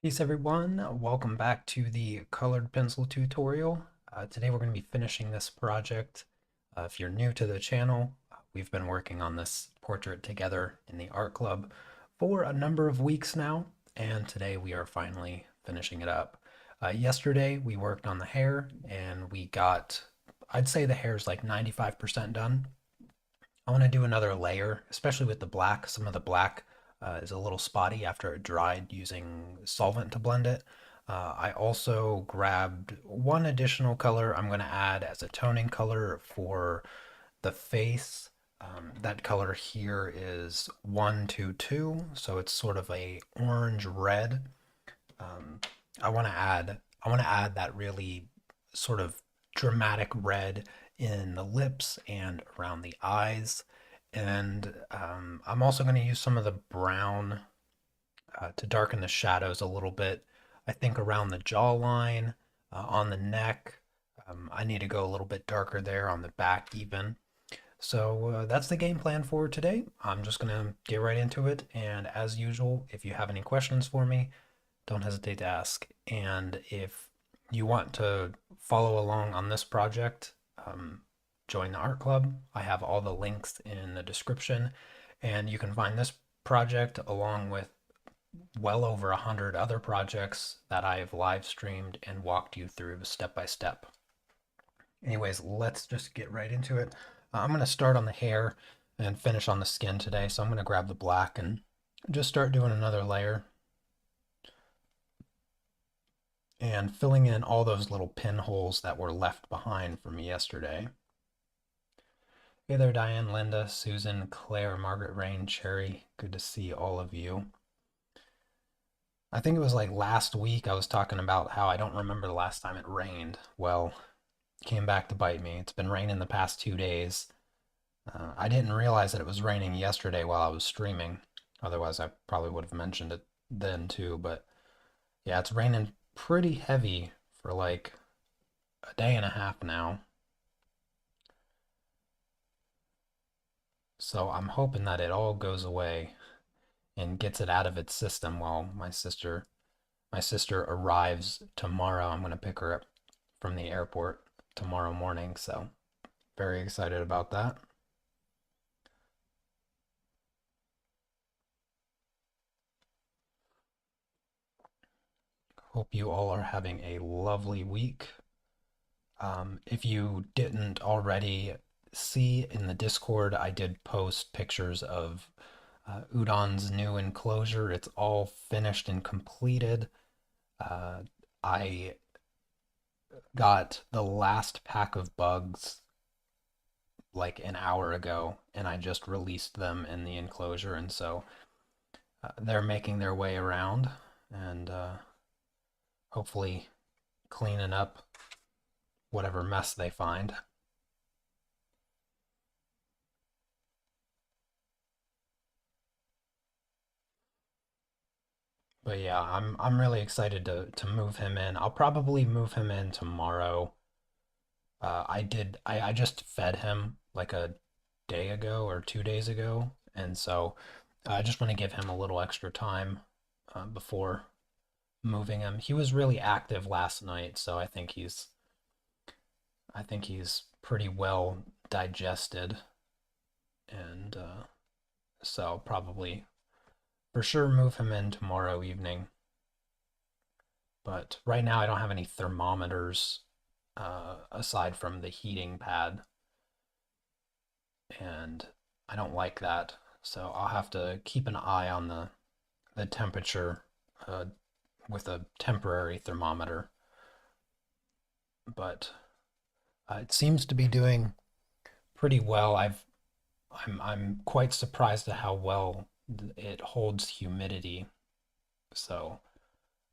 Peace everyone, welcome back to the colored pencil tutorial. Today we're going to be finishing this project. If you're new to the channel, we've been working on this portrait together in the art club for a number of weeks now, and today we are finally finishing it up. Yesterday we worked on the hair and we got, I'd say the hair is like 95% done. I want to do another layer, especially with the black. Some of the black is a little spotty after it dried using solvent to blend it. I also grabbed one additional color I'm going to add as a toning color for the face. That color here is 122, so it's sort of a orange red. Um, I want to add that really sort of dramatic red in the lips and around the eyes. And I'm also going to use some of the brown to darken the shadows a little bit. I think around the jawline, on the neck. I need to go a little bit darker there on the back, even. So that's the game plan for today. I'm just going to get right into it. And as usual, if you have any questions for me, don't hesitate to ask. And if you want to follow along on this project, join the art club. I have all the links in the description, and you can find this project along with well over 100 other projects that I have live streamed and walked you through step by step. Anyways, let's just get right into it. I'm going to start on the hair and finish on the skin today. So I'm going to grab the black and just start doing another layer and filling in all those little pinholes that were left behind from yesterday. Hey there, Diane, Linda, Susan, Claire, Margaret, Rain, Cherry. Good to see all of you. I think it was like last week I was talking about how I don't remember the last time it rained. Well, it came back to bite me. It's been raining the past 2 days. I didn't realize that it was raining yesterday while I was streaming. Otherwise, I probably would have mentioned it then too. But yeah, it's raining pretty heavy for like a day and a half now. So I'm hoping that it all goes away and gets it out of its system while my sister arrives tomorrow. I'm going to pick her up from the airport tomorrow morning, so very excited about that. Hope you all are having a lovely week. If you didn't already see in the Discord, I did post pictures of Udon's new enclosure. It's all finished and completed. Uh, I got the last pack of bugs like an hour ago, and I just released them in the enclosure, and so they're making their way around and hopefully cleaning up whatever mess they find. But yeah, I'm really excited to move him in. I'll probably move him in tomorrow. I just fed him like a day ago or 2 days ago, and so I just want to give him a little extra time before moving him. He was really active last night, so I think he's pretty well digested, and so probably for sure move him in tomorrow evening. But right now I don't have any thermometers aside from the heating pad, and I don't like that. So I'll have to keep an eye on the temperature uh, with a temporary thermometer. But it seems to be doing pretty well. I'm quite surprised at how well it holds humidity. So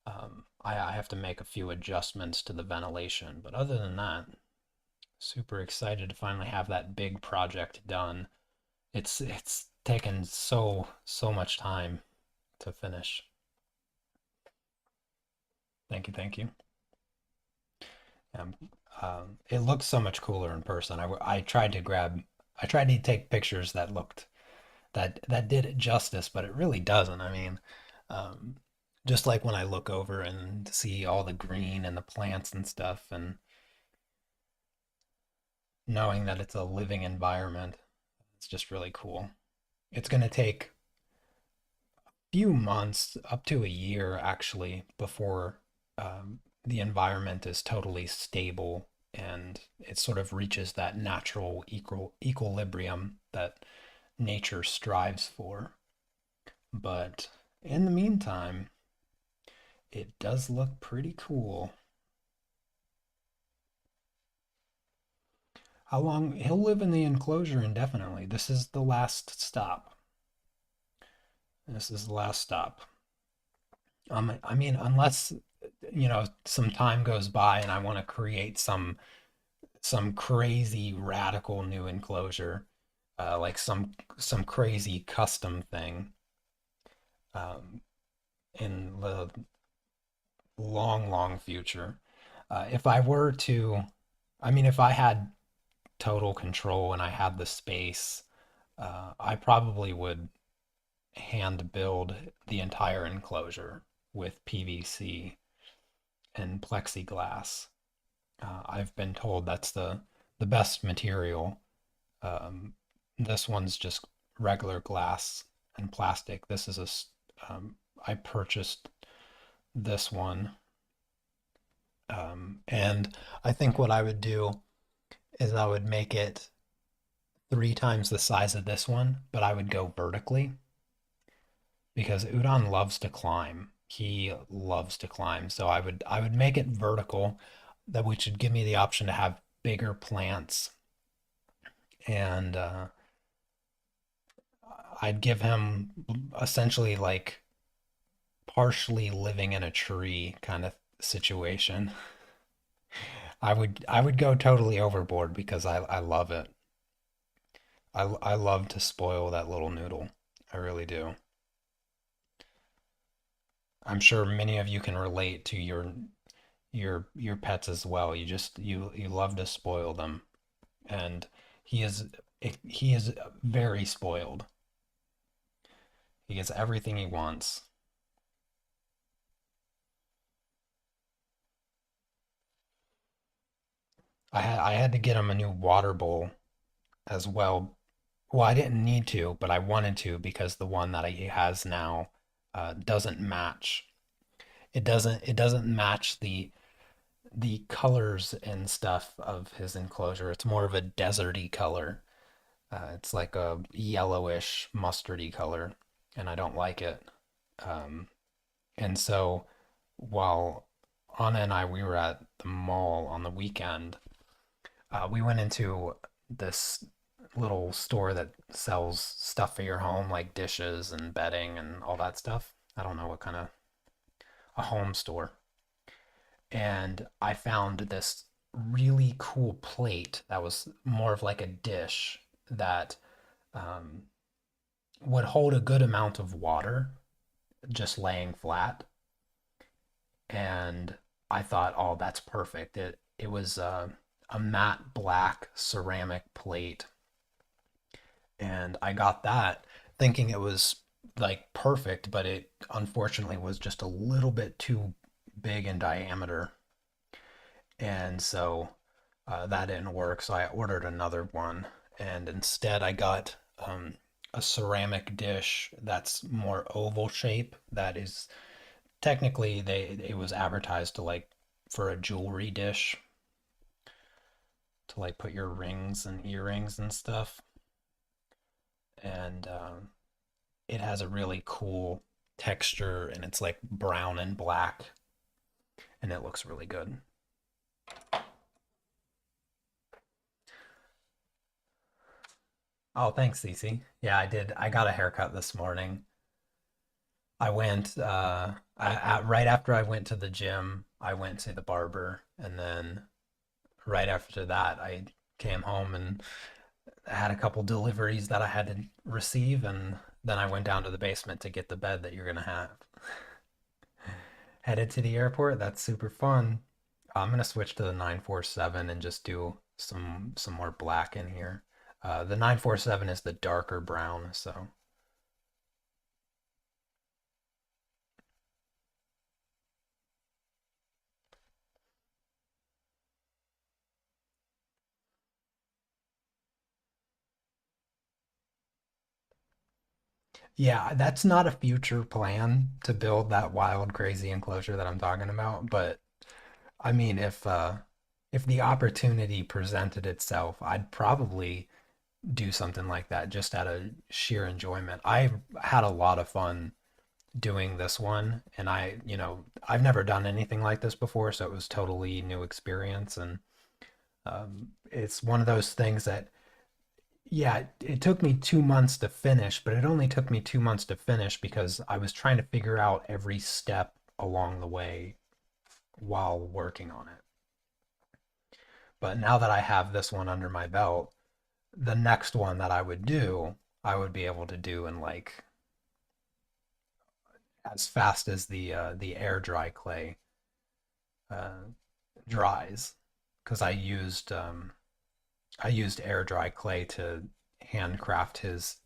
I have to make a few adjustments to the ventilation. But other than that, super excited to finally have that big project done. It's taken so much time to finish. Thank you, thank you. Um, it looks so much cooler in person. I tried to take pictures that did it justice, but it really doesn't. I mean, um, Just like when I look over and see all the green and the plants and stuff, and knowing that it's a living environment, it's just really cool. It's going to take few months, up to a year actually, before the environment is totally stable and it sort of reaches that natural equilibrium that nature strives for. But in the meantime, it does look pretty cool. How long? He'll live in the enclosure indefinitely. This is the last stop. This is the last stop. I mean, unless some time goes by and I want to create some crazy radical new enclosure, like some crazy custom thing, um, in the long future. If I were to, I mean, if I had total control and I had the space, I probably would hand build the entire enclosure with PVC and plexiglass. I've been told that's the best material. Um, this one's just regular glass and plastic. This is I purchased this one, and I think what I would do is I would make it 3 times the size of this one, but I would go vertically because Udon loves to climb. He loves to climb, so I would make it vertical, that which would give me the option to have bigger plants, and I'd give him essentially like partially living in a tree kind of situation. I would go totally overboard because I love it. I love to spoil that little noodle. I really do. I'm sure many of you can relate to your pets as well. You love to spoil them, and he is he is very spoiled. He gets everything he wants. I had to get him a new water bowl as well. Well, I didn't need to, but I wanted to because the one that he has now doesn't match. It doesn't match the colors and stuff of his enclosure. It's more of a deserty color. It's like a yellowish mustardy color, and I don't like it. Um, and so while Anna and I we were at the mall on the weekend, we went into this little store that sells stuff for your home, like dishes and bedding and all that stuff. I don't know what kind of a home store. And I found this really cool plate that was more of like a dish that um, would hold a good amount of water just laying flat. And I thought, oh, that's perfect. It was a matte black ceramic plate, and I got that thinking it was like perfect, but it unfortunately was just a little bit too big in diameter, and so that didn't work. So I ordered another one, and instead I got a ceramic dish that's more oval shape. That is technically it was advertised to like for a jewelry dish to like put your rings and earrings and stuff, and it has a really cool texture, and it's like brown and black, and it looks really good. Oh, thanks, Cece. Yeah, I did. I got a haircut this morning. I went right after I went to the gym, I went to the barber, and then right after that, I came home and had a couple deliveries that I had to receive, and then I went down to the basement to get the bed that you're gonna have. Headed to the airport. That's super fun. I'm gonna switch to the 947 and just do some more black in here. The 947 is the darker brown, so Yeah, that's not a future plan to build that wild, crazy enclosure that I'm talking about, but I mean, if the opportunity presented itself, I'd probably do something like that just out of sheer enjoyment. I had a lot of fun doing this one, and I've never done anything like this before, so it was totally new experience, and it's one of those things that, yeah, it took me 2 months to finish, but it only took me 2 months to finish because I was trying to figure out every step along the way while working on it. But now that I have this one under my belt, the next one that I would do, I would be able to do in like as fast as the air dry clay uh, dries, because I used air dry clay to handcraft his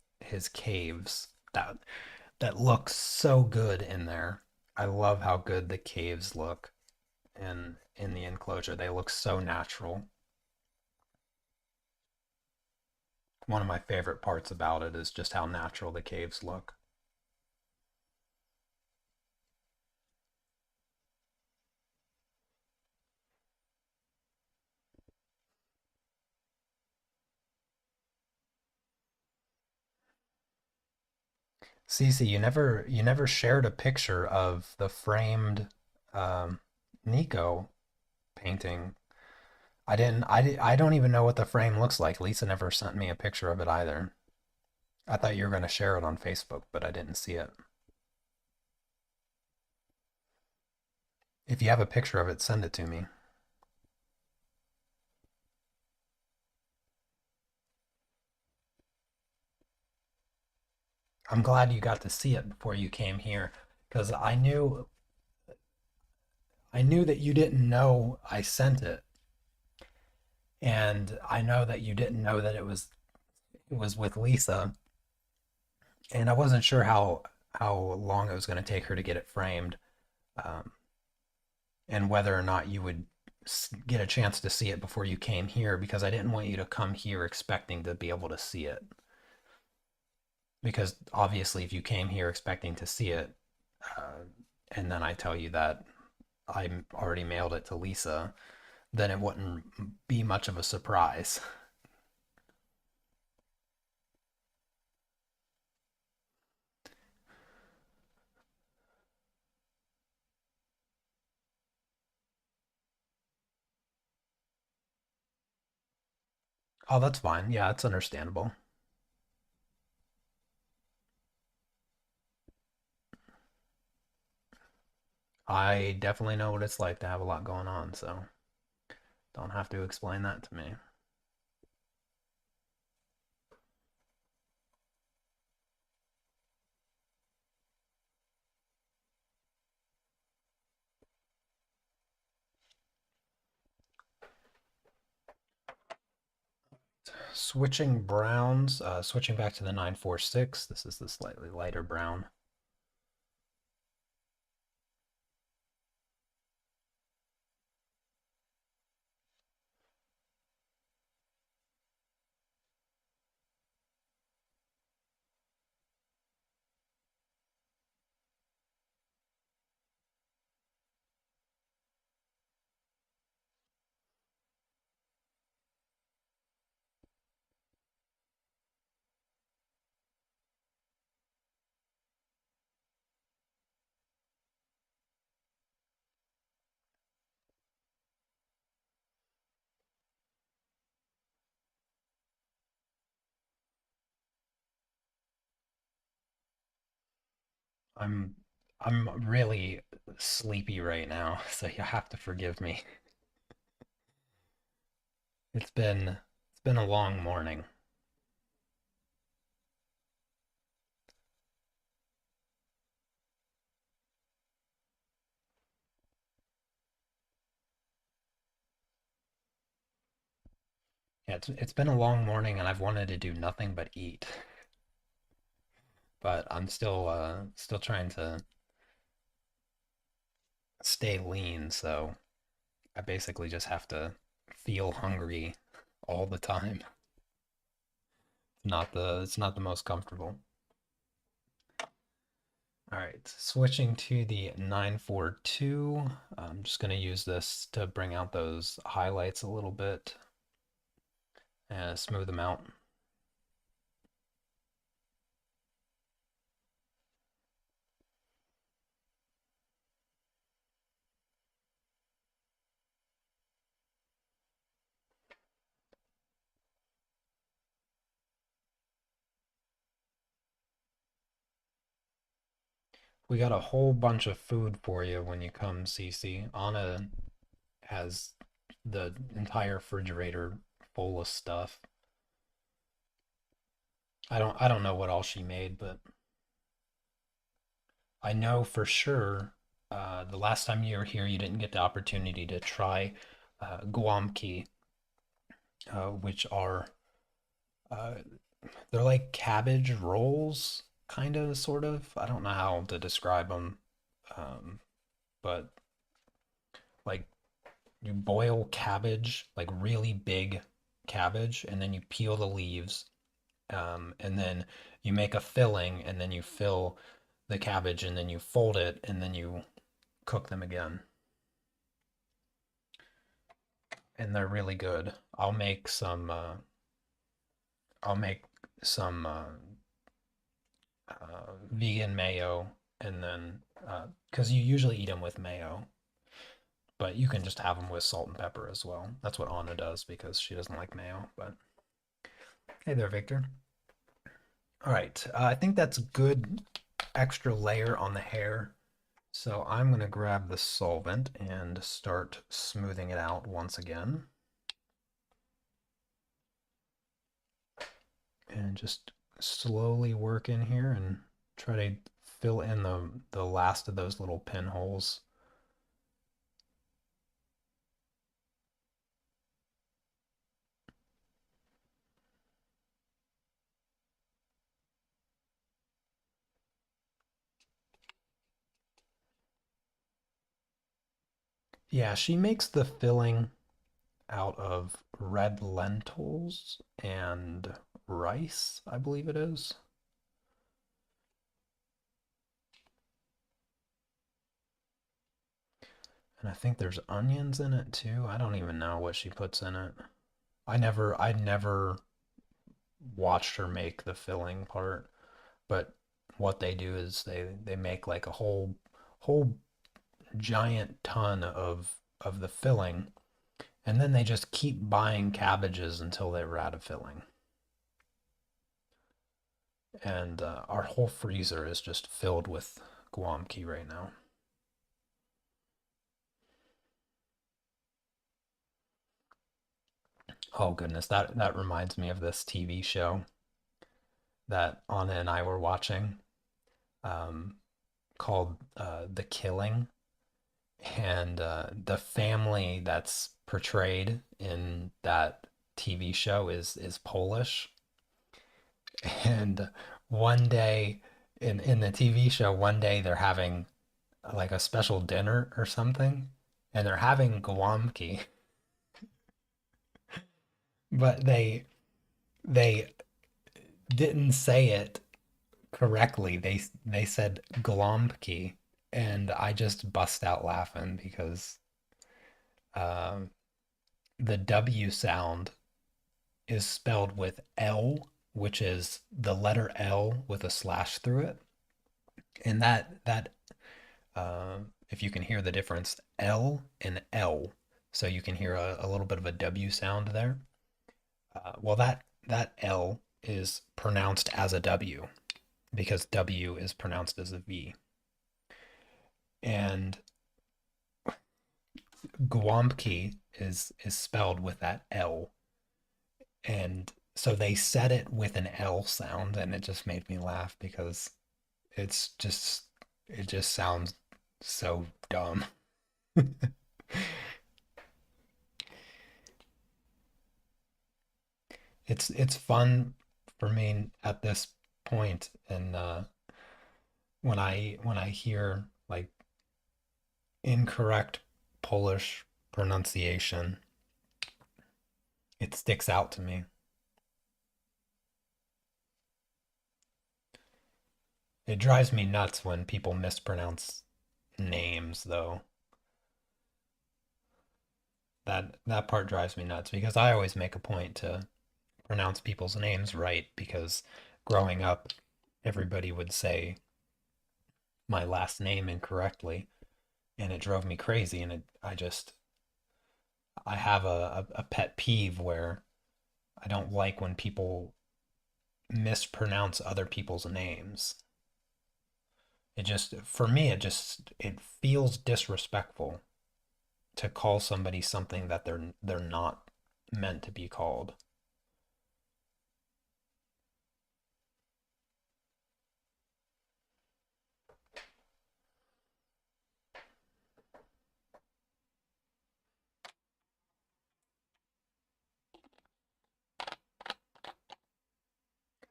caves that looks so good in there. I love how good the caves look in the enclosure. They look so natural. One of my favorite parts about it is just how natural the caves look. Cece, you never shared a picture of the framed um, Nico painting. I don't even know what the frame looks like. Lisa never sent me a picture of it either. I thought you were going to share it on Facebook, but I didn't see it. If you have a picture of it, send it to me. I'm glad you got to see it before you came here because I knew that you didn't know I sent it, and I know that you didn't know that it was with Lisa, and I wasn't sure how long it was going to take her to get it framed, um, and whether or not you would get a chance to see it before you came here because I didn't want you to come here expecting to be able to see it. Because obviously, if you came here expecting to see it, uh, and then I tell you that I already mailed it to Lisa, then it wouldn't be much of a surprise. Oh, that's fine. Yeah, it's understandable. I definitely know what it's like to have a lot going on, so don't have to explain that to me. Switching browns, switching back to the 946. This is the slightly lighter brown. I'm I'm really sleepy right now, so you have to forgive me. It's been a long morning. Yeah, it's been a long morning and I've wanted to do nothing but eat. But I'm still trying to stay lean, so I basically just have to feel hungry all the time. It's not the most comfortable. All right, switching to the 942. I'm just going to use this to bring out those highlights a little bit and smooth them out. We got a whole bunch of food for you when you come, Cece. Anna has the entire refrigerator full of stuff. I don't know what all she made, but I know for sure the last time you were here, you didn't get the opportunity to try guamki, which are uh, they're like cabbage rolls, kind of, sort of. I don't know how to describe them, um, but like you boil cabbage, like really big cabbage, and then you peel the leaves, and then you make a filling, and then you fill the cabbage, and then you fold it, and then you cook them again. And they're really good. I'll make some vegan mayo, and then because you usually eat them with mayo, but you can just have them with salt and pepper as well. That's what Anna does because she doesn't like mayo. But hey there, Victor. All right, I think that's good extra layer on the hair. So I'm gonna grab the solvent and start smoothing it out once again. And just slowly work in here and try to fill in the last of those little pinholes. Yeah, she makes the filling out of red lentils and rice, I believe it is. And I think there's onions in it too. I don't even know what she puts in it. I never watched her make the filling part, but what they do is they make like a whole giant ton of the filling, and then they just keep buying cabbages until they were out of filling. And our whole freezer is just filled with guamki right now. Oh goodness, that reminds me of this TV show that Anna and I were watching, um, called The Killing, and the family that's portrayed in that TV show is Polish. And one day in the TV show, one day they're having like a special dinner or something, and they're having guamki, but they didn't say it correctly. They said glomki, and I just bust out laughing because um, the W sound is spelled with L, which is the letter L with a slash through it, and that if you can hear the difference, L and L, so you can hear a little bit of a W sound there. Well, that L is pronounced as a W because W is pronounced as a V. And Guamki is spelled with that L. And so they said it with an L sound, and it just made me laugh because it's just it just sounds so dumb. It's fun for me at this point, and when I hear like incorrect Polish pronunciation, it sticks out to me. It drives me nuts when people mispronounce names, though. That part drives me nuts because I always make a point to pronounce people's names right because growing up, everybody would say my last name incorrectly, and it drove me crazy. And I have a pet peeve where I don't like when people mispronounce other people's names. For me, it feels disrespectful to call somebody something that they're not meant to be called.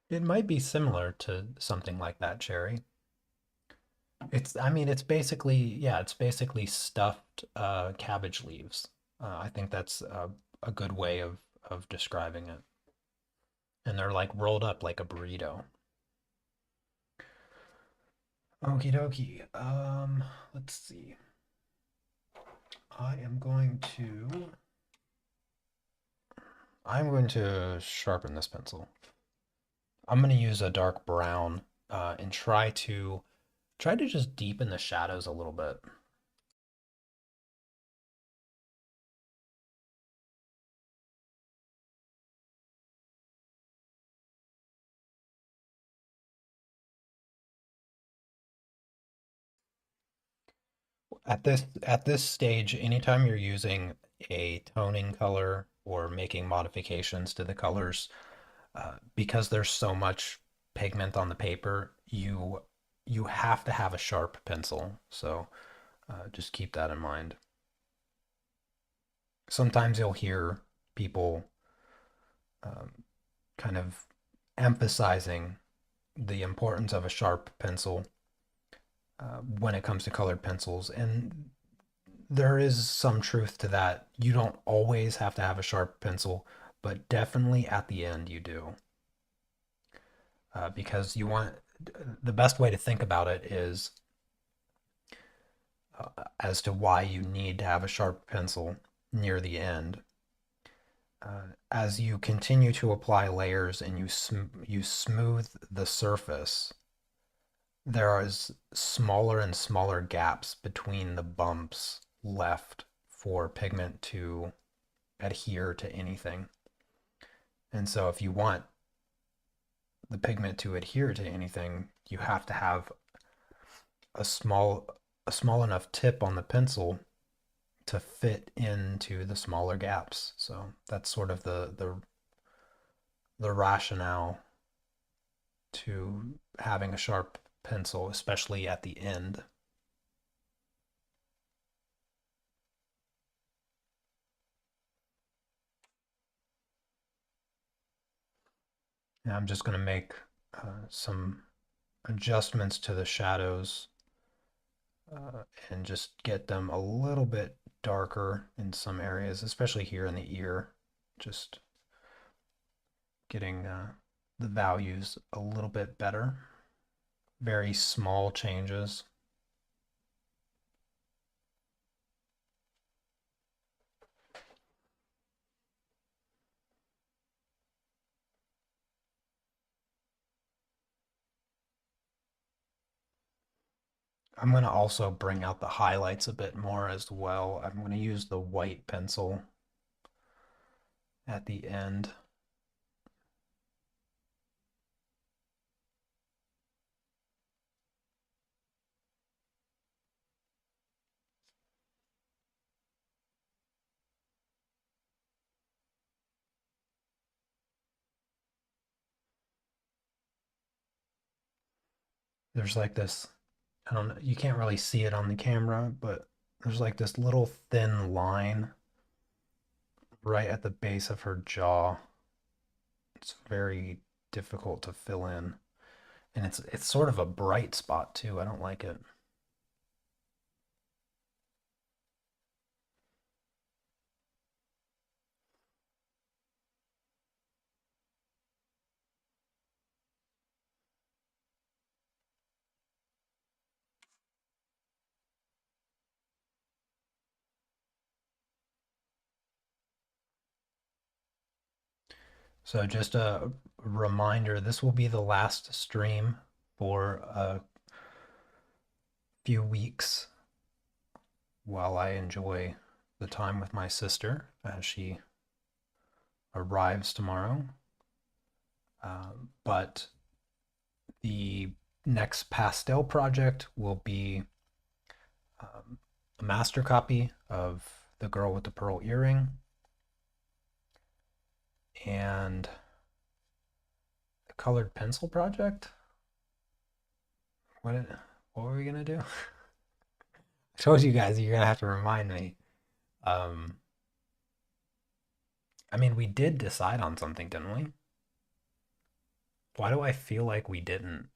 It might be similar to something like that, Cherry. I mean, it's basically stuffed cabbage leaves. I think that's a good way of describing it. And they're like rolled up like a burrito. Okie dokie. Let's see. I am going to I'm going to sharpen this pencil. I'm going to use a dark brown and try to just deepen the shadows a little bit. At this stage, anytime you're using a toning color or making modifications to the colors, because there's so much pigment on the paper, you have to have a sharp pencil. So just keep that in mind. Sometimes you'll hear people um, kind of emphasizing the importance of a sharp pencil when it comes to colored pencils. And there is some truth to that. You don't always have to have a sharp pencil, but definitely at the end you do. Because the best way to think about it is as to why you need to have a sharp pencil near the end. As you continue to apply layers and you smooth the surface, there is smaller and smaller gaps between the bumps left for pigment to adhere to anything. And so if you want the pigment to adhere to anything, you have to have a small a small enough tip on the pencil to fit into the smaller gaps. So that's sort of the rationale to having a sharp pencil, especially at the end. And I'm just going to make some adjustments to the shadows and just get them a little bit darker in some areas, especially here in the ear. Just getting the values a little bit better. Very small changes. I'm going to also bring out the highlights a bit more as well. I'm going to use the white pencil at the end. There's like this, I don't know, you can't really see it on the camera, but there's like this little thin line right at the base of her jaw. It's very difficult to fill in. And it's sort of a bright spot too. I don't like it. So just a reminder, this will be the last stream for a few weeks while I enjoy the time with my sister as she arrives tomorrow. But the next pastel project will be a master copy of The Girl with the Pearl Earring and the colored pencil project. What what were we gonna do? I told you guys you're gonna have to remind me. Um, I mean, we did decide on something, didn't we? Why do I feel like we didn't?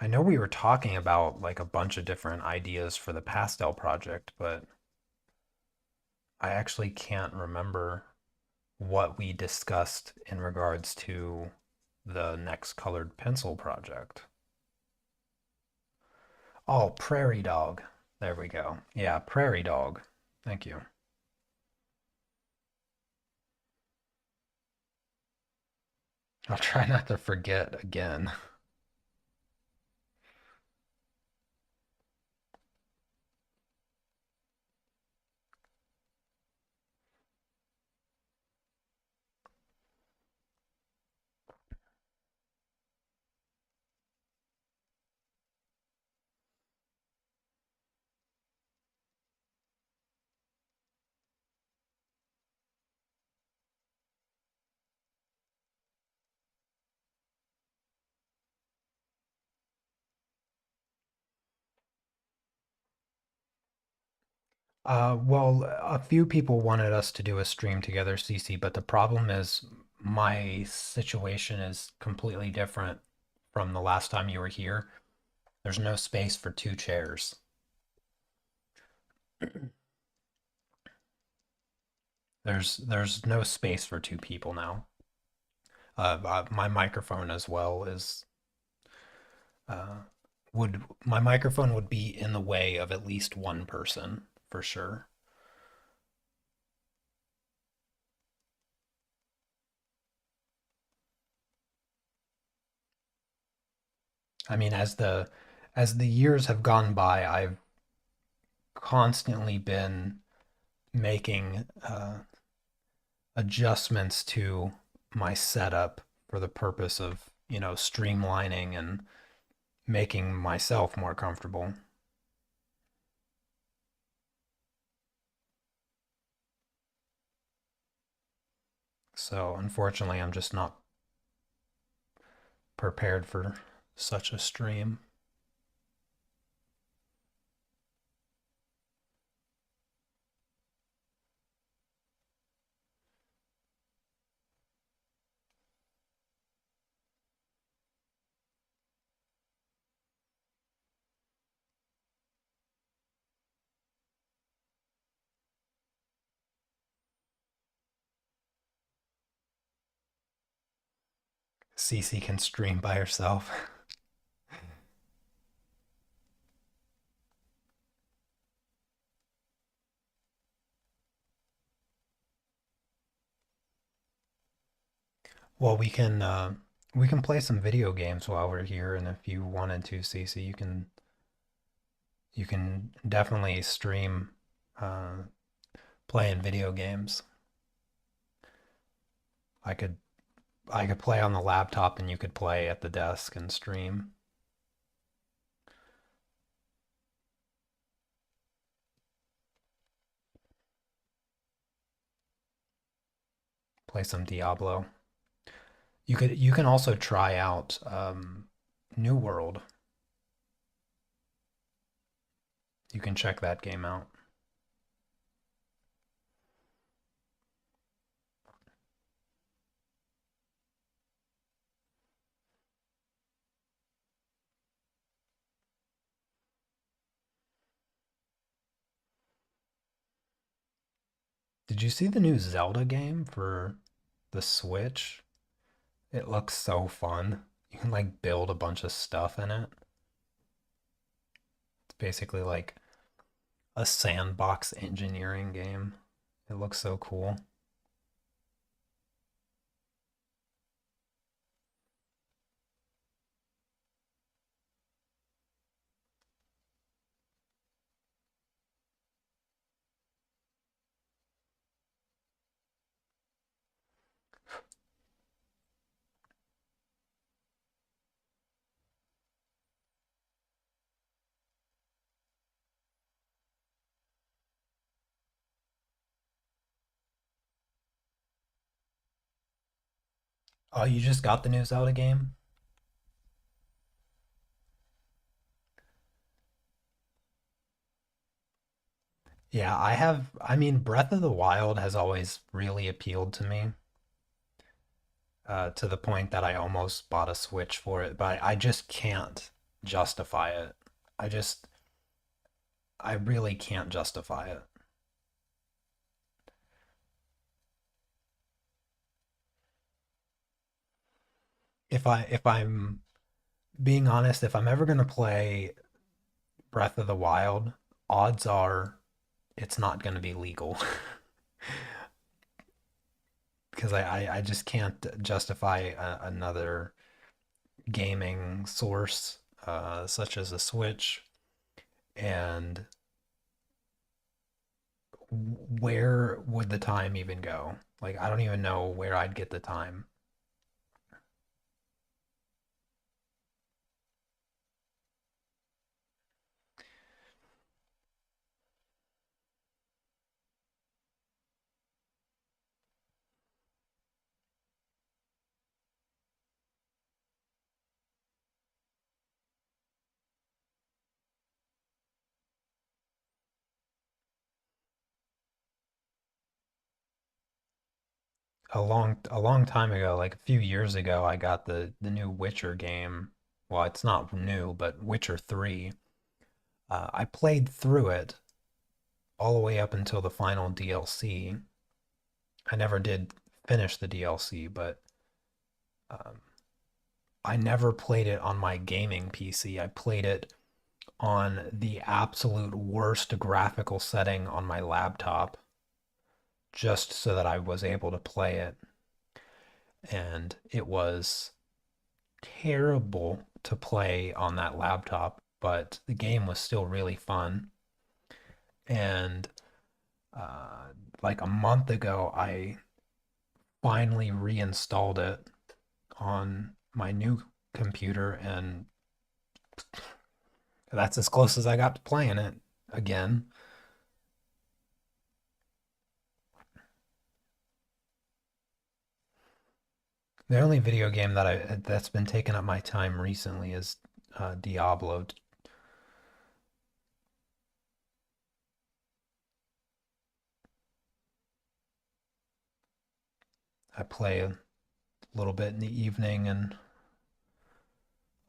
I know we were talking about like a bunch of different ideas for the pastel project, but I actually can't remember what we discussed in regards to the next colored pencil project. Oh, prairie dog. There we go. Yeah, prairie dog. Thank you. I'll try not to forget again. Well, a few people wanted us to do a stream together, Cece, but the problem is my situation is completely different from the last time you were here. There's no space for two chairs. There's no space for two people now. My microphone as well is uh, would my microphone would be in the way of at least one person for sure. I mean, as the years have gone by, I've constantly been making adjustments to my setup for the purpose of, streamlining and making myself more comfortable. So, unfortunately, I'm just not prepared for such a stream. Cece can stream by herself. Well, we can play some video games while we're here, and if you wanted to, Cece, you can definitely stream uh, playing video games. I could I could play on the laptop, and you could play at the desk and stream. Play some Diablo. You can also try out New World. You can check that game out. Did you see the new Zelda game for the Switch? It looks so fun. You can like build a bunch of stuff in it. It's basically like a sandbox engineering game. It looks so cool. Oh, you just got the new Zelda game? Yeah, I have. I mean, Breath of the Wild has always really appealed to me, to the point that I almost bought a Switch for it, but I just can't justify it. I just, I really can't justify it. If I'm being honest, if I'm ever gonna play Breath of the Wild, odds are it's not gonna be legal because I just can't justify another gaming source such as a Switch. And where would the time even go? Like, I don't even know where I'd get the time. A long time ago, like a few years ago, I got the new Witcher game. Well, it's not new, but Witcher 3. I played through it all the way up until the final DLC. I never did finish the DLC, but um, I never played it on my gaming PC. I played it on the absolute worst graphical setting on my laptop just so that I was able to play it. And it was terrible to play on that laptop, but the game was still really fun. And uh, like a month ago, I finally reinstalled it on my new computer, and that's as close as I got to playing it again. The only video game that's been taking up my time recently is Diablo. I play a little bit in the evening and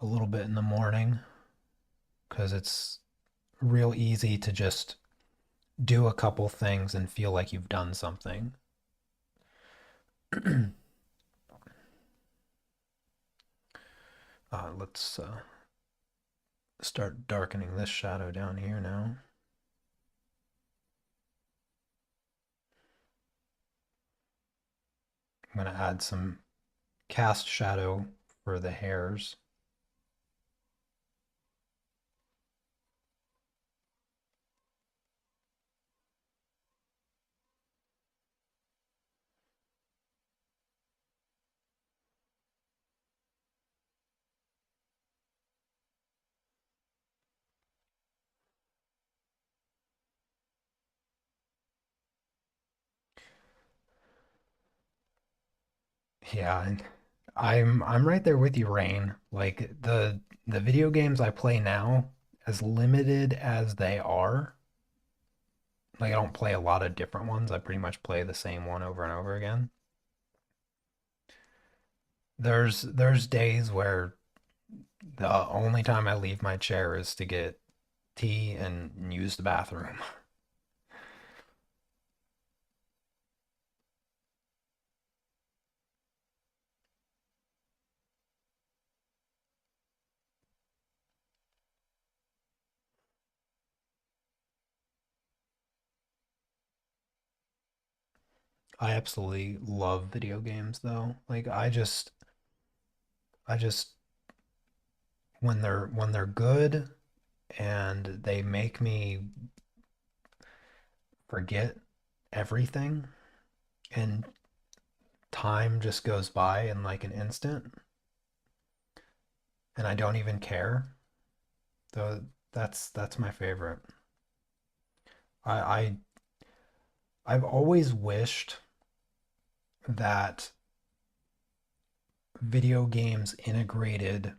a little bit in the morning because it's real easy to just do a couple things and feel like you've done something. Let's start darkening this shadow down here now. I'm going to add some cast shadow for the hairs. Yeah, and I'm right there with you, Rain. Like the video games I play now, as limited as they are, like I don't play a lot of different ones. I pretty much play the same one over and over again. There's days where the only time I leave my chair is to get tea and use the bathroom. I absolutely love video games though. Like I just when they're good and they make me forget everything and time just goes by in like an instant and I don't even care. Though that's my favorite. I I've always wished that video games integrated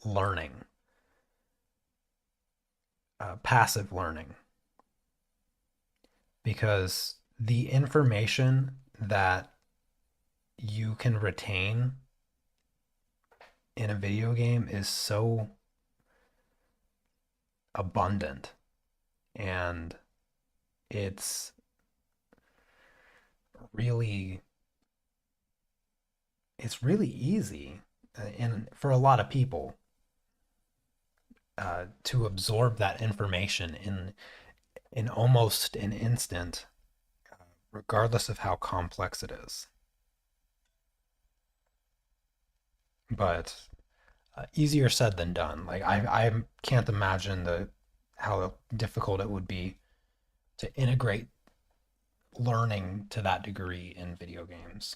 learning, passive learning, because the information that you can retain in a video game is so abundant and it's really it's really easy and for a lot of people to absorb that information in almost an instant, regardless of how complex it is. But easier said than done. Like I can't imagine the how difficult it would be to integrate learning to that degree in video games.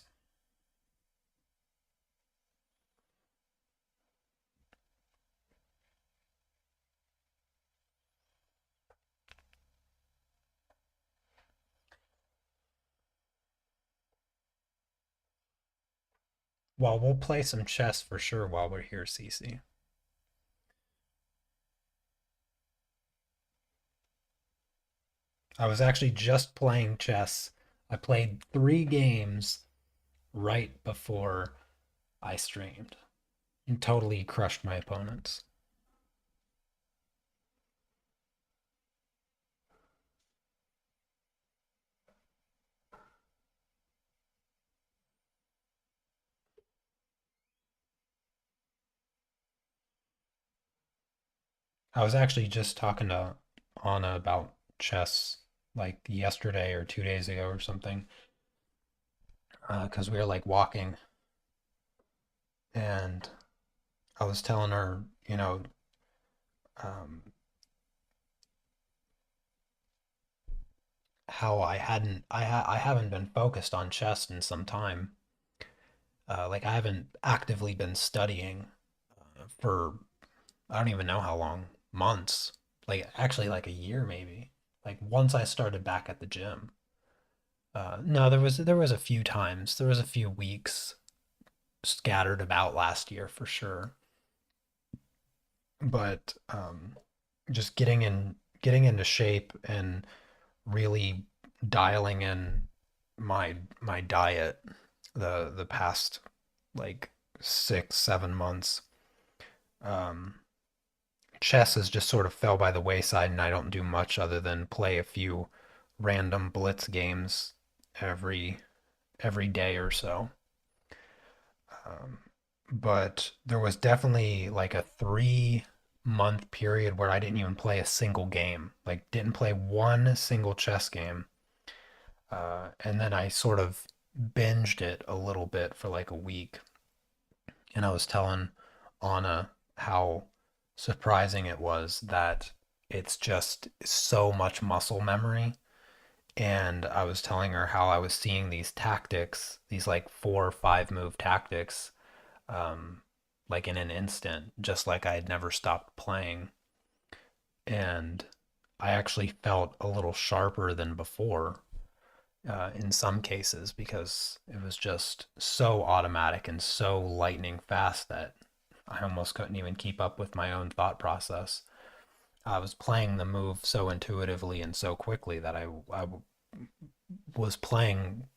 Well, we'll play some chess for sure while we're here, Cece. I was actually just playing chess. I played 3 games right before I streamed and totally crushed my opponents. I was actually just talking to Anna about chess like yesterday or 2 days ago or something, because we were like walking and I was telling her, um, how I haven't been focused on chess in some time. Like I haven't actively been studying for I don't even know how long, months, like actually like a year maybe. Like once I started back at the gym. No, there was a few times, there was a few weeks scattered about last year for sure. But just getting into shape and really dialing in my diet the past like 6 7 months. Um, Chess has just sort of fell by the wayside, and I don't do much other than play a few random blitz games every every day or so. Um, but there was definitely like a 3 month period where I didn't even play a single game, like didn't play one single chess game. And then I sort of binged it a little bit for like a week. And I was telling Anna how surprising it was that it's just so much muscle memory. And I was telling her how I was seeing these tactics, these like 4 or 5 move tactics, um, like in an instant, just like I had never stopped playing. And I actually felt a little sharper than before in some cases because it was just so automatic and so lightning fast that I almost couldn't even keep up with my own thought process. I was playing the move so intuitively and so quickly that I was playing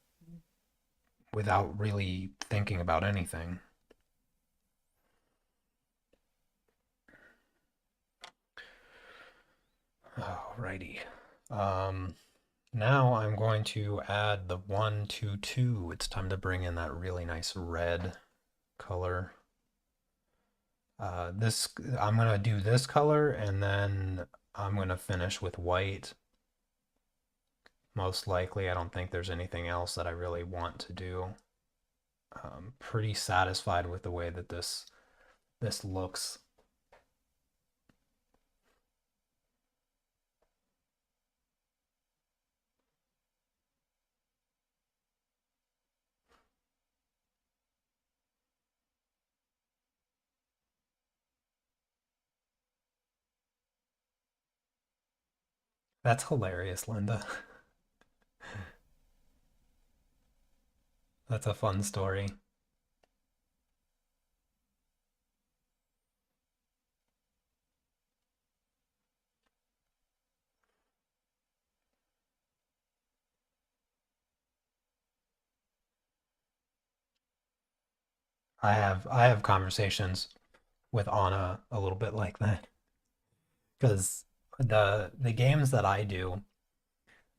without really thinking about anything. Alrighty. Um, Now I'm going to add the 1 2 2. It's time to bring in that really nice red color. This I'm gonna do this color and then I'm gonna finish with white most likely. I don't think there's anything else that I really want to do. Pretty satisfied with the way that this looks. That's hilarious, Linda. That's a fun story. I have conversations with Anna a little bit like that because the games that I do,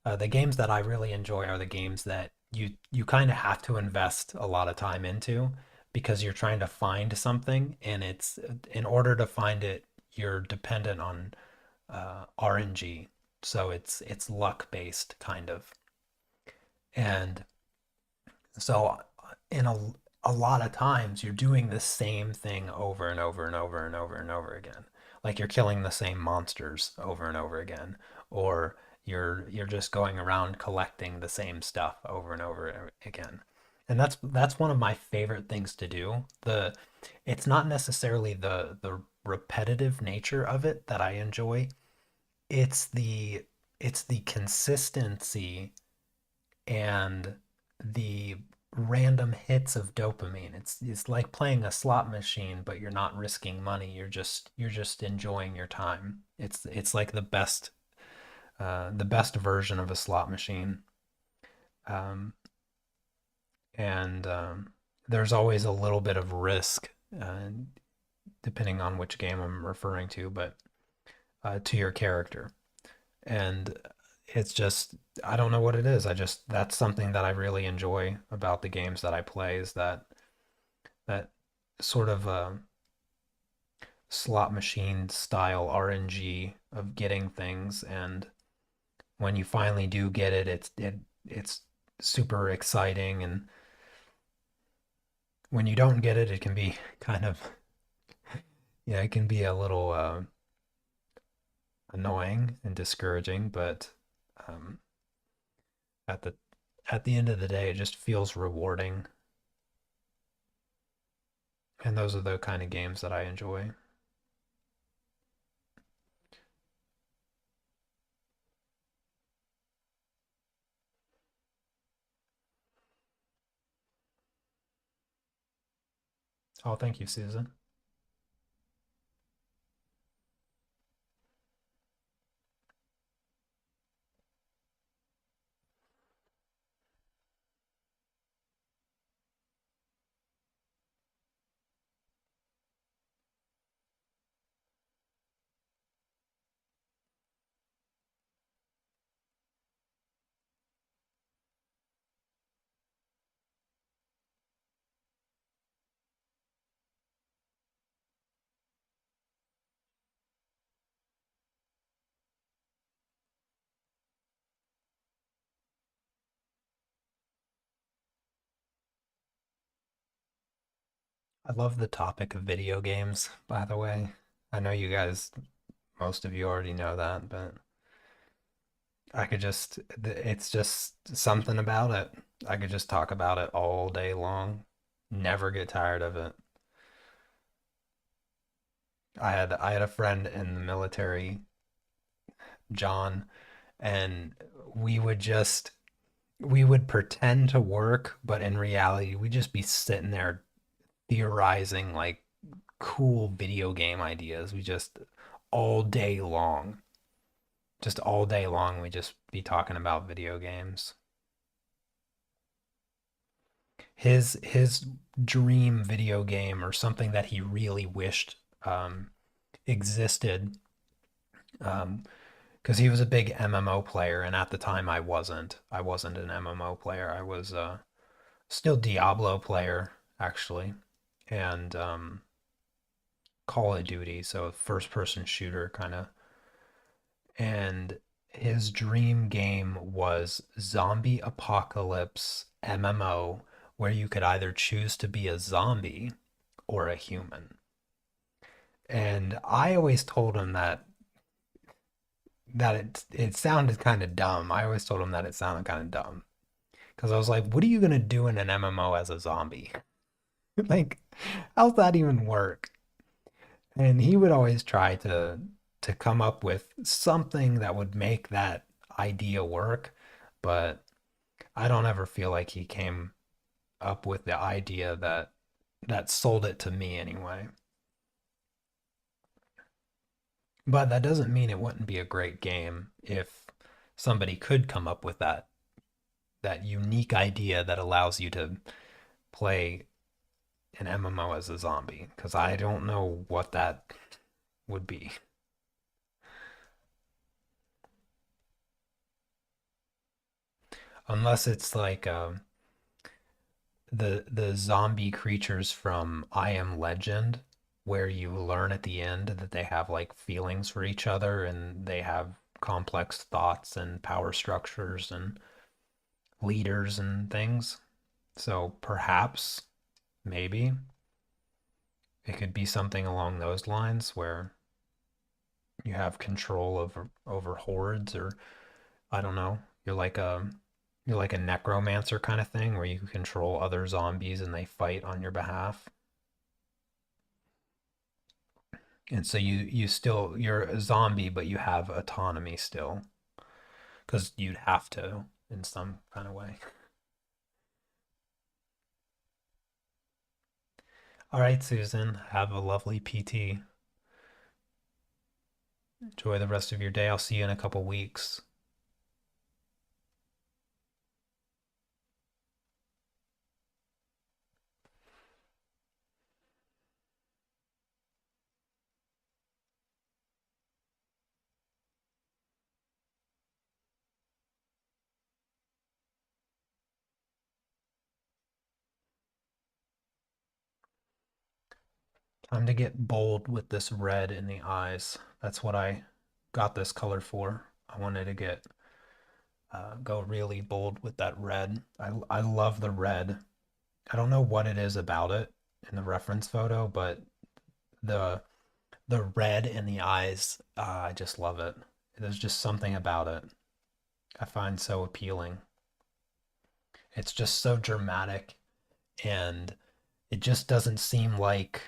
the games that I really enjoy are the games that you kind of have to invest a lot of time into because you're trying to find something, and it's in order to find it, you're dependent on RNG. So it's luck based kind of. And so in a lot of times you're doing the same thing over and over and over and over and over again. Like you're killing the same monsters over and over again, or you're just going around collecting the same stuff over and over again. And that's one of my favorite things to do. It's not necessarily the repetitive nature of it that I enjoy. It's the consistency and the random hits of dopamine. It's like playing a slot machine, but you're not risking money. You're just enjoying your time. It's like the best version of a slot machine. Um, and there's always a little bit of risk, depending on which game I'm referring to, but to your character. And it's just I don't know what it is. I just that's something that I really enjoy about the games that I play is that sort of slot machine style RNG of getting things, and when you finally do get it, it's super exciting, and when you don't get it, it can be kind of yeah, it can be a little annoying and discouraging, but um, at the at the end of the day, it just feels rewarding. And those are the kind of games that I enjoy. Oh, thank you, Susan. I love the topic of video games, by the way. I know you guys, most of you already know that, but it's just something about it. I could just talk about it all day long, never get tired of it. I had a friend in the military, John, and we would just we would pretend to work, but in reality, we'd just be sitting there theorizing like cool video game ideas. We just all day long, just all day long, we just be talking about video games. His dream video game or something that he really wished existed, because he was a big MMO player, and at the time I wasn't. I wasn't an MMO player. I was still Diablo player actually, and Call of Duty, so first person shooter kind of. And his dream game was Zombie Apocalypse MMO, where you could either choose to be a zombie or a human. And I always told him that it sounded kind of dumb. I always told him that it sounded kind of dumb because I was like, "What are you gonna do in an MMO as a zombie? Like, how's that even work?" And he would always try to come up with something that would make that idea work, but I don't ever feel like he came up with the idea that sold it to me anyway. But that doesn't mean it wouldn't be a great game if somebody could come up with that unique idea that allows you to play an MMO as a zombie, because I don't know what that would be. Unless it's like the zombie creatures from I Am Legend, where you learn at the end that they have like feelings for each other and they have complex thoughts and power structures and leaders and things. So perhaps, maybe, it could be something along those lines where you have control over hordes, or I don't know, you're like a necromancer kind of thing where you can control other zombies and they fight on your behalf. And so you're a zombie, but you have autonomy still, because you'd have to in some kind of way. All right, Susan, have a lovely PT. Enjoy the rest of your day. I'll see you in a couple weeks. Time to get bold with this red in the eyes. That's what I got this color for. I wanted to get go really bold with that red. I love the red. I don't know what it is about it in the reference photo, but the the red in the eyes, I just love it. There's just something about it I find so appealing. It's just so dramatic, and it just doesn't seem like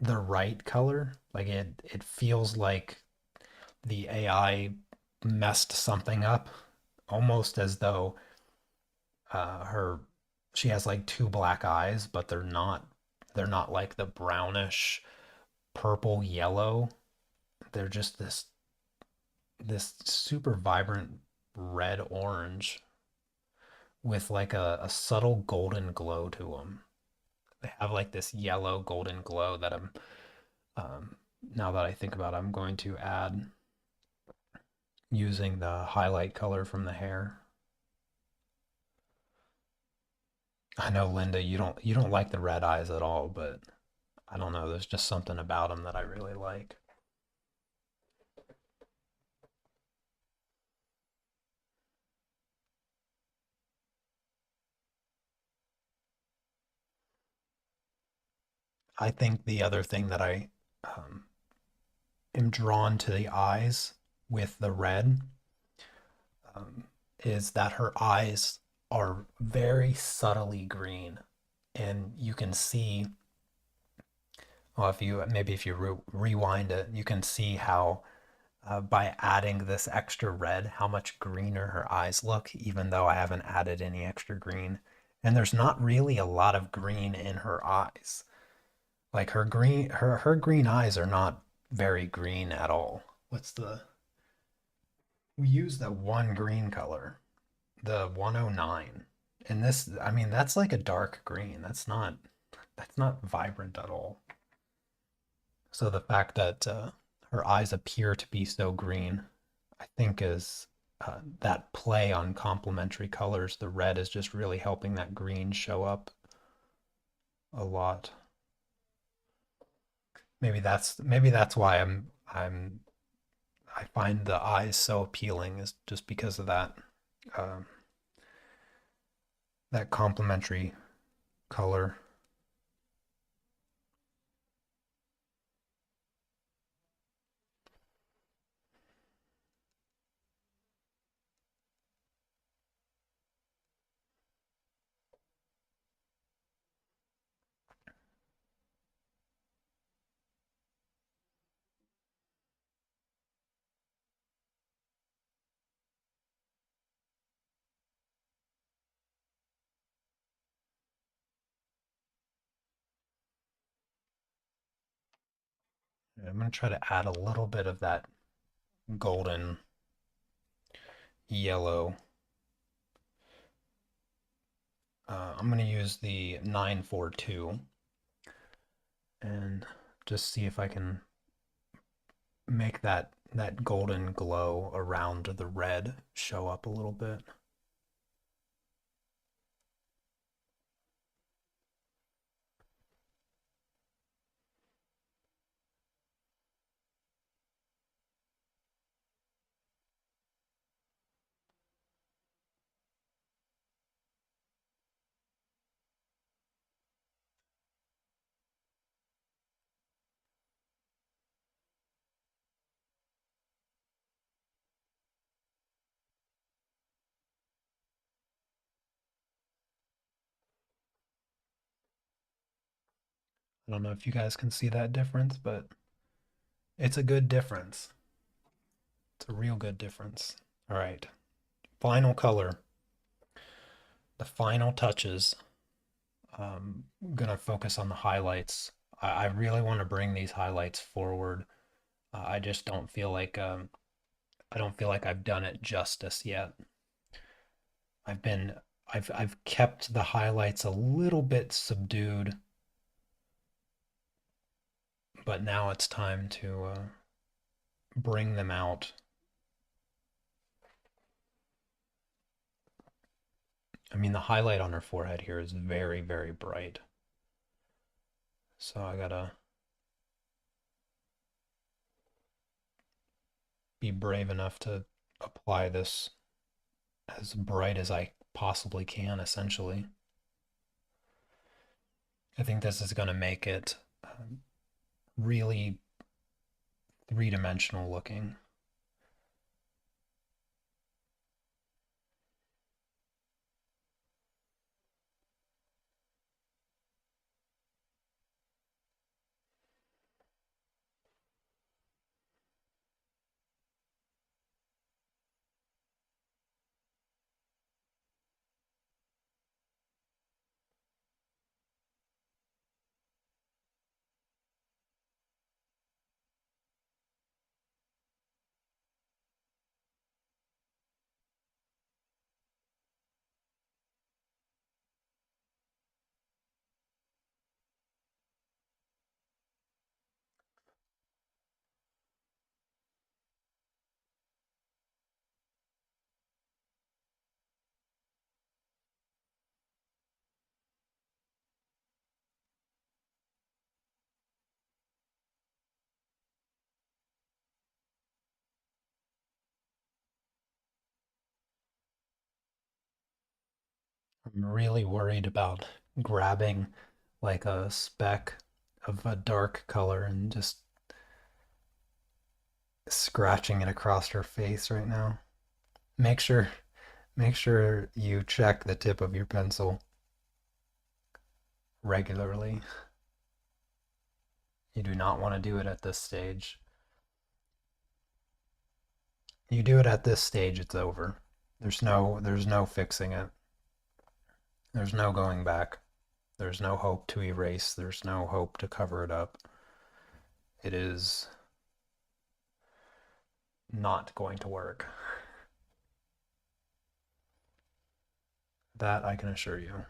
the right color. Like it feels like the AI messed something up, almost as though her she has like two black eyes, but they're not like the brownish purple yellow. They're just this super vibrant red orange with like a subtle golden glow to them. They have like this yellow golden glow that um, now that I think about it, I'm going to add using the highlight color from the hair. I know, Linda, you don't like the red eyes at all, but I don't know. There's just something about them that I really like. I think the other thing that I um, am drawn to the eyes with the red um, is that her eyes are very subtly green, and you can see. Well, if you rewind it, you can see how by adding this extra red, how much greener her eyes look, even though I haven't added any extra green. And there's not really a lot of green in her eyes. Like her green eyes are not very green at all. What's the We use the one green color, the 109. And this, I mean, that's like a dark green. That's not vibrant at all. So the fact that her eyes appear to be so green, I think is that play on complementary colors. The red is just really helping that green show up a lot. Maybe that's why I'm I find the eyes so appealing is just because of um, that complementary color. I'm going to try to add a little bit of that golden yellow. I'm going to use the 942 and just see if I can make that golden glow around the red show up a little bit. I don't know if you guys can see that difference, but it's a good difference. It's a real good difference. All right, final color, the final touches. I'm gonna focus on the highlights. I really want to bring these highlights forward. I just don't feel like I don't feel like I've done it justice yet. I've been I've kept the highlights a little bit subdued, but now it's time to bring them out. I mean, the highlight on her forehead here is very, very bright. So I gotta be brave enough to apply this as bright as I possibly can, essentially. I think this is going to make it really three-dimensional looking. I'm really worried about grabbing like a speck of a dark color and just scratching it across her face right now. Make sure make sure you check the tip of your pencil regularly. You do not want to do it at this stage. You do it at this stage, it's over. There's no fixing it. There's no going back. There's no hope to erase. There's no hope to cover it up. It is not going to work. That I can assure you.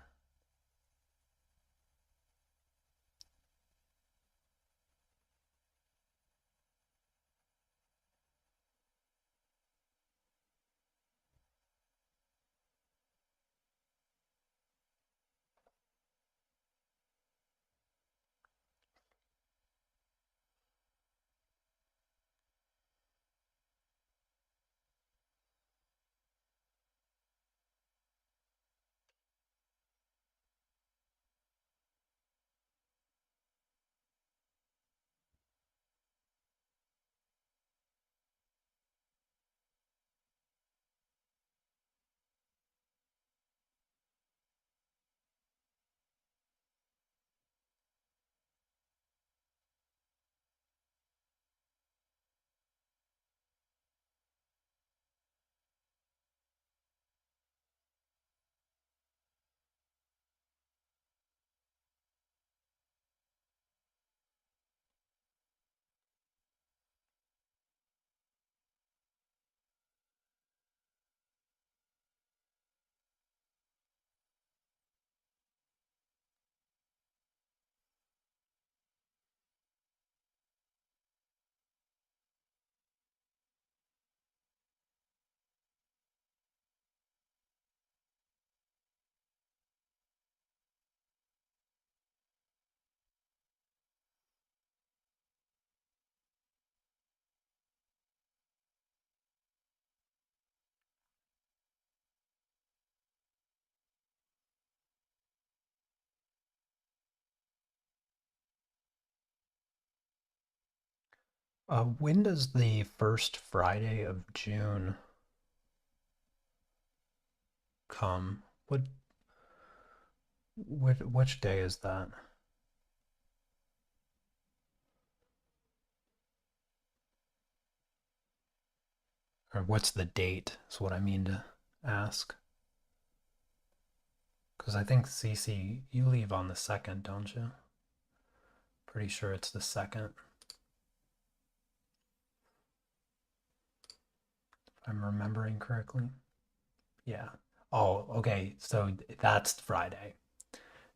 When does the first Friday of June come? Which day is that? Or what's the date? Is what I mean to ask. Because I think Cece, you leave on the second, don't you? Pretty sure it's the second, if I'm remembering correctly. Yeah. Oh, okay. So that's Friday.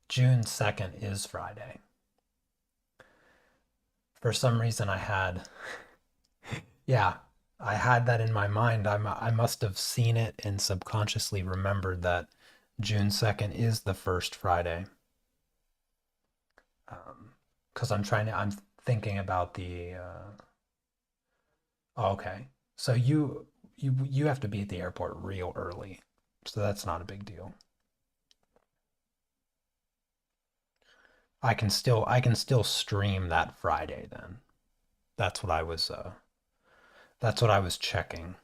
June 2nd is Friday. For some reason, yeah, I had that in my mind. I must have seen it and subconsciously remembered that June 2nd is the first Friday. Because I'm thinking about oh, okay. So you have to be at the airport real early. So that's not a big deal. I can still stream that Friday then. That's what I was uh that's what I was checking.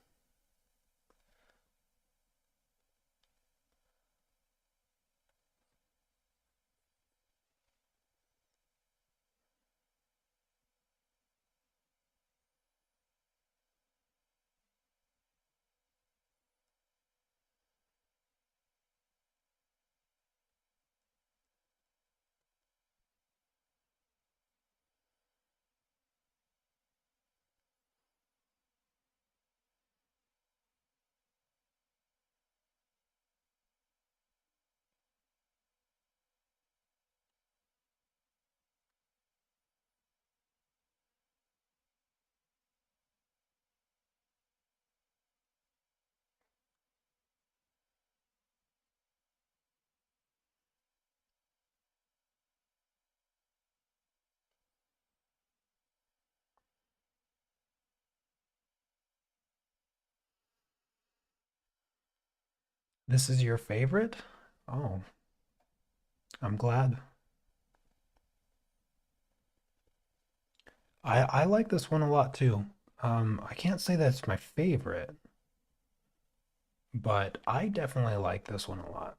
This is your favorite? Oh, I'm glad. I like this one a lot too. I can't say that's my favorite, but I definitely like this one a lot.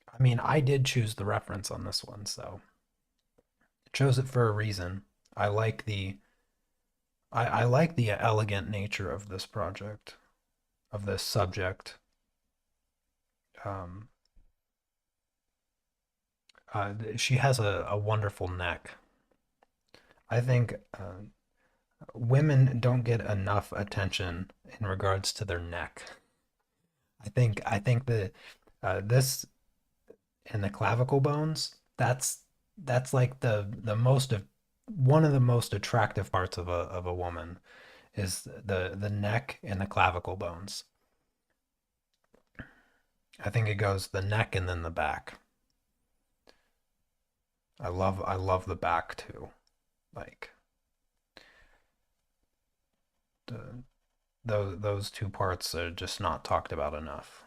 I mean, I did choose the reference on this one, so I chose it for a reason. I like the I like the elegant nature of this project, of this subject. Um, she has a wonderful neck. I think women don't get enough attention in regards to their neck. I think that this and the clavicle bones, that's like the most of one of the most attractive parts of a woman is the neck and the clavicle bones. I think it goes the neck and then the back. I love the back too. Like the those two parts are just not talked about enough.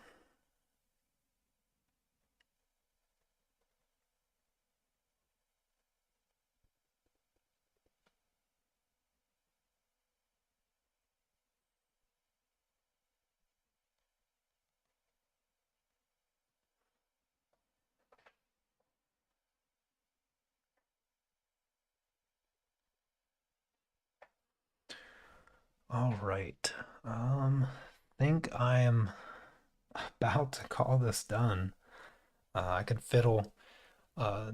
All right. Think I am about to call this done. I could fiddle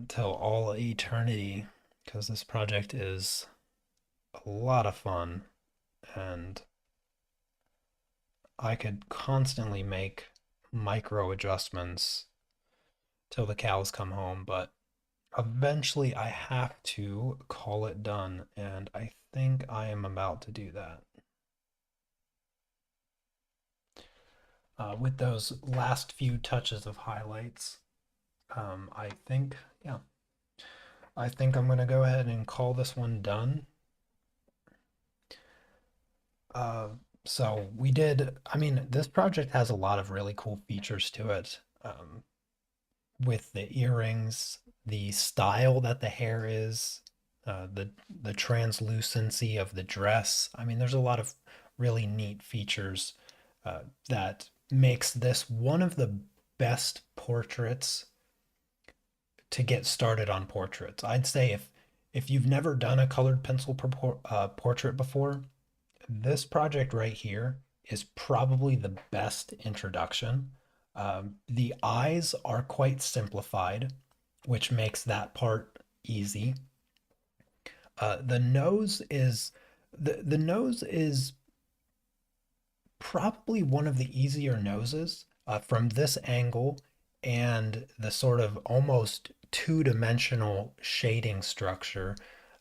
till all eternity because this project is a lot of fun and I could constantly make micro adjustments till the cows come home, but eventually I have to call it done, and I think I am about to do that. With those last few touches of highlights, yeah, I think I'm going to go ahead and call this one done. Uh, so we did, I mean, this project has a lot of really cool features to it. With the earrings, the style that the hair is, the translucency of the dress. I mean, there's a lot of really neat features that makes this one of the best portraits to get started on portraits. I'd say if you've never done a colored pencil portrait before, this project right here is probably the best introduction. The eyes are quite simplified, which makes that part easy. The nose is the nose is probably one of the easier noses from this angle and the sort of almost two-dimensional shading structure.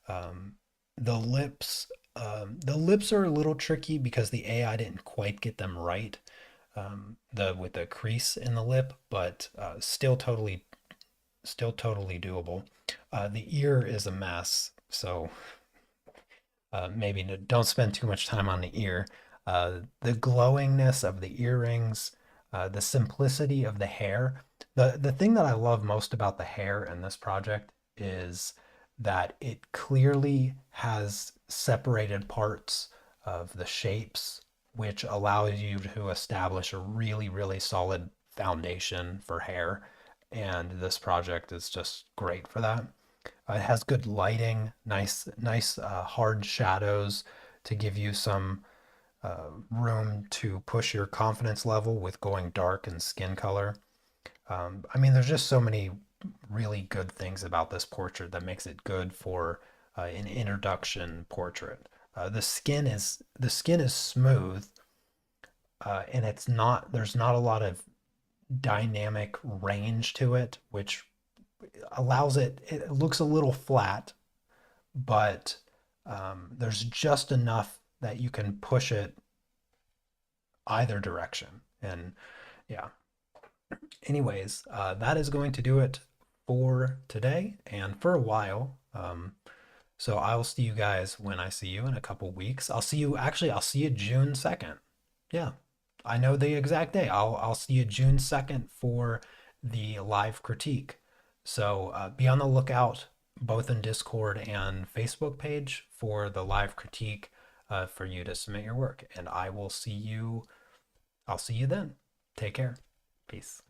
Um, the lips are a little tricky because the AI didn't quite get them right. The with the crease in the lip, but still totally doable. The ear is a mess, so maybe don't spend too much time on the ear. The glowingness of the earrings, the simplicity of the hair. The thing that I love most about the hair in this project is that it clearly has separated parts of the shapes, which allows you to establish a really solid foundation for hair. And this project is just great for that. It has good lighting, nice hard shadows to give you some room to push your confidence level with going dark and skin color. I mean, there's just so many really good things about this portrait that makes it good for an introduction portrait. The skin is smooth, and there's not a lot of dynamic range to it, which allows it looks a little flat, but there's just enough that you can push it either direction. And yeah, anyways, that is going to do it for today and for a while. So I'll see you guys when I see you in a couple weeks. I'll see you June 2nd. Yeah, I know the exact day. I'll see you June 2nd for the live critique. So be on the lookout both in Discord and Facebook page for the live critique for you to submit your work. And I'll see you then. Take care. Peace.